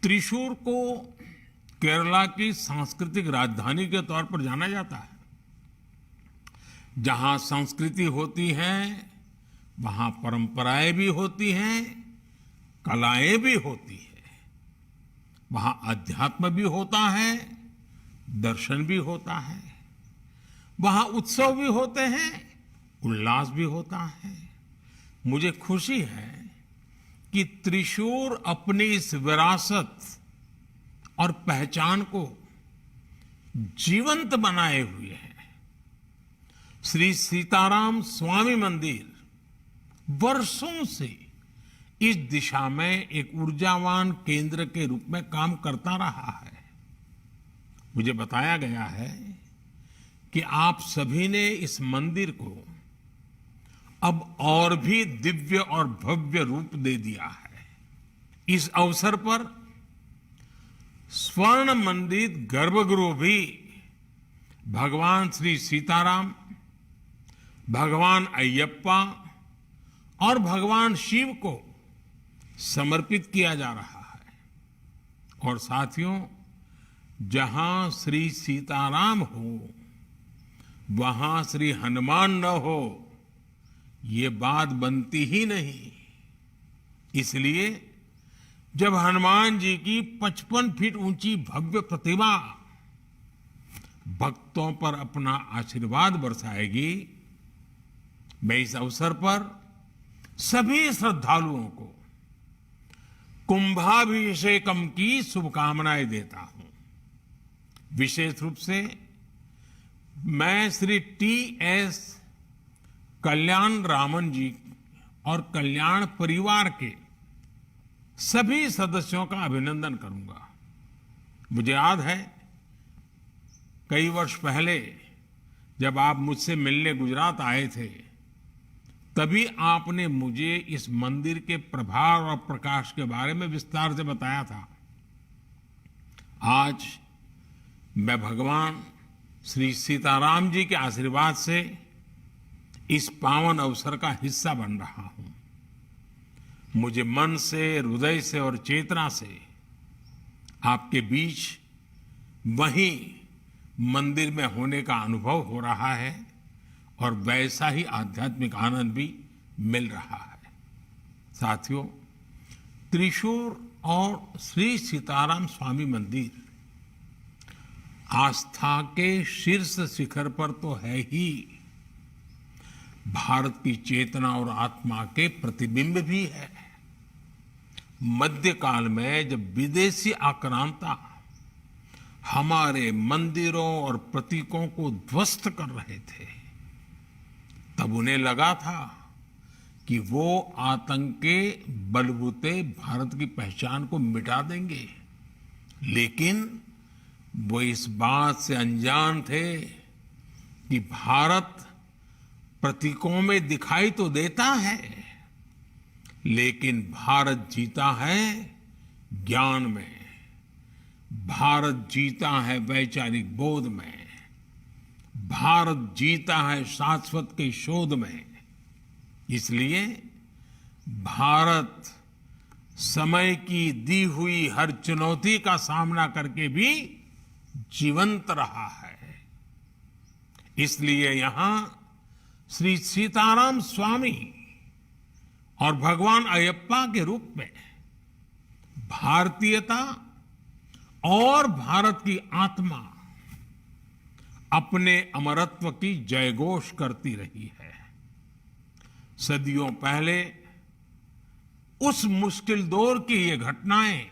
त्रिशूर को केरला की सांस्कृतिक राजधानी के तौर पर जाना जाता है। जहां संस्कृति होती है वहां परंपराएं भी होती हैं, कलाएं भी होती है। वहां अध्यात्म भी होता है, दर्शन भी होता है। वहां उत्सव भी होते हैं, उल्लास भी होता है। मुझे खुशी है कि त्रिशूर अपनी इस विरासत और पहचान को जीवंत बनाए हुए है। श्री सीताराम स्वामी मंदिर वर्षों से इस दिशा में एक ऊर्जावान केंद्र के रूप में काम करता रहा है। मुझे बताया गया है कि आप सभी ने इस मंदिर को अब और भी दिव्य और भव्य रूप दे दिया है। इस अवसर पर स्वर्ण मंडित गर्भगृह भी भगवान श्री सीताराम, भगवान अयप्पा और भगवान शिव को समर्पित किया जा रहा है। और साथियों, जहां श्री सीताराम हो वहां श्री हनुमान न हो, ये बात बनती ही नहीं। इसलिए जब हनुमान जी की 55 फीट ऊंची भव्य प्रतिमा भक्तों पर अपना आशीर्वाद बरसाएगी, मैं इस अवसर पर सभी श्रद्धालुओं को कुंभाभिषेकम की शुभकामनाएं देता हूं। विशेष रूप से मैं श्री टी.एस. कल्याण रामन जी और कल्याण परिवार के सभी सदस्यों का अभिनंदन करूंगा। मुझे याद है कई वर्ष पहले जब आप मुझसे मिलने गुजरात आए थे, तभी आपने मुझे इस मंदिर के प्रभाव और प्रकाश के बारे में विस्तार से बताया था। आज मैं भगवान श्री सीताराम जी के आशीर्वाद से इस पावन अवसर का हिस्सा बन रहा हूं। मुझे मन से, हृदय से और चेतना से आपके बीच वहीं मंदिर में होने का अनुभव हो रहा है और वैसा ही आध्यात्मिक आनंद भी मिल रहा है। साथियों, त्रिशूर और श्री सीताराम स्वामी मंदिर आस्था के शीर्ष शिखर पर तो है ही, भारत की चेतना और आत्मा के प्रतिबिंब भी है। मध्यकाल में जब विदेशी आक्रांता हमारे मंदिरों और प्रतीकों को ध्वस्त कर रहे थे, तब उन्हें लगा था कि वो आतंक के बलबूते भारत की पहचान को मिटा देंगे। लेकिन वो इस बात से अनजान थे कि भारत प्रतीकों में दिखाई तो देता है, लेकिन भारत जीता है ज्ञान में, भारत जीता है वैचारिक बोध में, भारत जीता है शाश्वत के शोध में। इसलिए भारत समय की दी हुई हर चुनौती का सामना करके भी जीवंत रहा है। इसलिए यहां श्री सीताराम स्वामी और भगवान अयप्पा के रूप में भारतीयता और भारत की आत्मा अपने अमरत्व की जयघोष करती रही है। सदियों पहले उस मुश्किल दौर की ये घटनाएं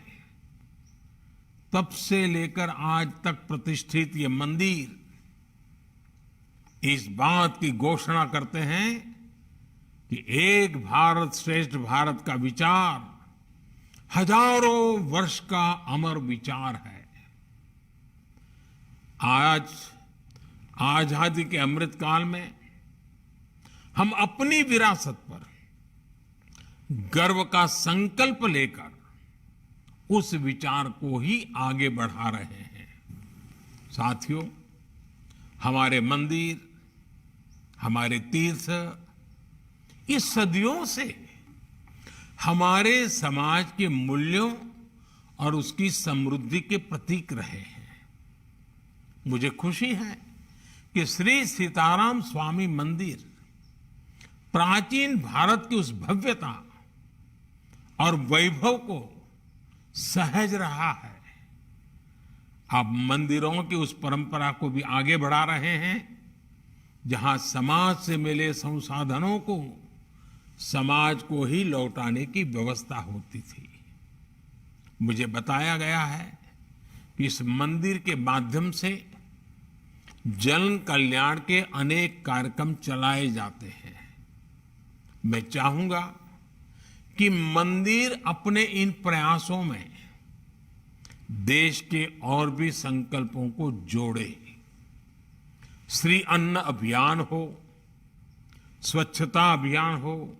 तब से लेकर आज तक प्रतिष्ठित ये मंदिर इस बात की घोषणा करते हैं कि एक भारत श्रेष्ठ भारत का विचार हजारों वर्ष का अमर विचार है। आज आजादी के अमृत काल में हम अपनी विरासत पर गर्व का संकल्प लेकर उस विचार को ही आगे बढ़ा रहे हैं। साथियों, हमारे मंदिर, हमारे तीर्थ इस सदियों से हमारे समाज के मूल्यों और उसकी समृद्धि के प्रतीक रहे हैं। मुझे खुशी है कि श्री सीताराम स्वामी मंदिर प्राचीन भारत की उस भव्यता और वैभव को सहज रहा है। आप मंदिरों की उस परंपरा को भी आगे बढ़ा रहे हैं, जहां समाज से मिले संसाधनों को समाज को ही लौटाने की व्यवस्था होती थी। मुझे बताया गया है कि इस मंदिर के माध्यम से जन कल्याण के अनेक कार्यक्रम चलाए जाते हैं। मैं चाहूंगा कि मंदिर अपने इन प्रयासों में देश के और भी संकल्पों को जोड़े। श्री अन्न अभियान हो, स्वच्छता अभियान हो,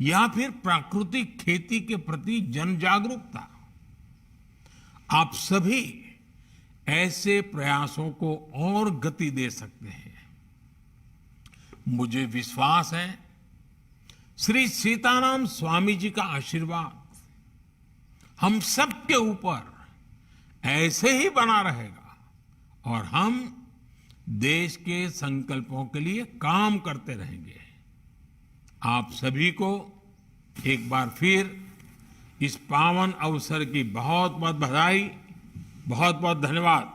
या फिर प्राकृतिक खेती के प्रति जन जागरूकता, आप सभी ऐसे प्रयासों को और गति दे सकते हैं। मुझे विश्वास है श्री सीताराम स्वामी जी का आशीर्वाद हम सबके ऊपर ऐसे ही बना रहेगा और हम देश के संकल्पों के लिए काम करते रहेंगे। आप सभी को एक बार फिर इस पावन अवसर की बहुत बहुत बधाई, बहुत बहुत धन्यवाद।